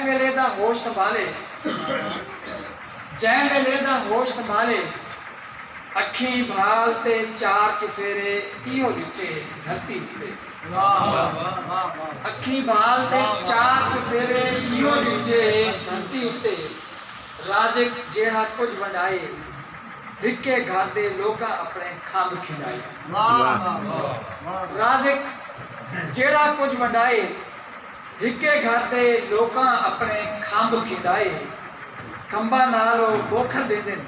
वेले दा होश संभाले, जै वेले दा होश संभाले, अखी भाल ते चार चुफेरे इहो ॾिठे धरती उत्ते। अखी भाल ते चार चुफेरे इहो ॾिठे धरती उत्ते। राज़िक जेड़ा कुछ वंडाए, हिके घर दे लोकां अपने खंभ खिंडाए। राज़िक जेड़ा कुछ वंडाए, हिके घर दे लोकां अपने खंभ खिंडाए। खंभा नालो बोखर देंदन,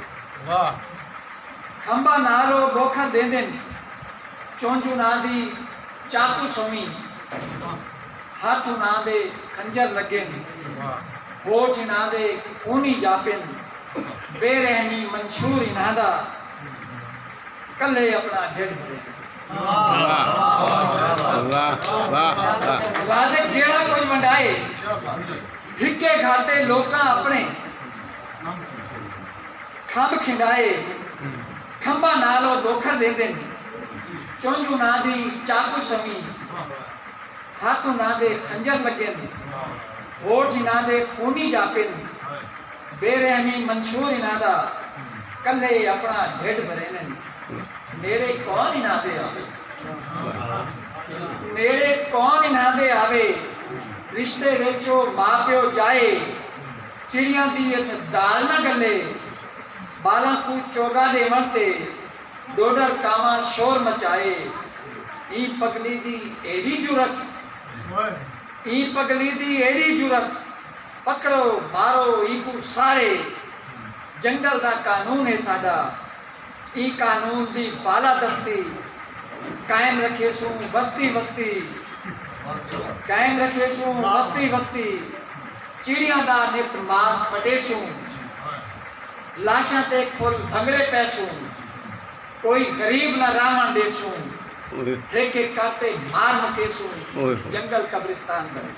खंभा नालो बोखर देंदन। चोंजू नादी चाकू सोमी, हाथ नादे खंजर लगेन। होठ नादे खूनी जापिन, बेरहमी मंशूर इनादा, कल्ले अपना ढिड भरे। राज़िक जेड़ा कुछ वंडाए, हिके घर दे लोकां अपने खंभ खिंडाए। खंभा नालो बोखर देंदन, चोंजू नादी चाकू समी, हाथू नादे खंजर लगेन। होठ नादे खूनी जापिन, बेरहमी मंशूर इनादा, कल्ले अपना ढिड भरेन। नेड़े कौन इनादे आवे, नेड़े कौन इनादे आवे। रिश्ते वेचो मां प्यो जाए, चिड़ियां दी इथ दाल ना गले। बाला को चोगा दे मरते, डोडर कामा शोर मचाए। ई पगली दी एडी जुरत, ई पगली दी एडी जुरत, पकड़ो मारो ईकू सारे। जंगल दा कानून है साडा, ई कानून दी बाला दस्ती। कायम रखे सू बस्ती बस्ती, कायम रखे सू बस्ती बस्ती। चिड़ियां दा नित मास पटेसू, लाशां ते खुल भंगड़े पैसू। कोई गरीब न रावण देसू, एक एक करते मार मकेसू। जंगल कब्रिस्तान बने।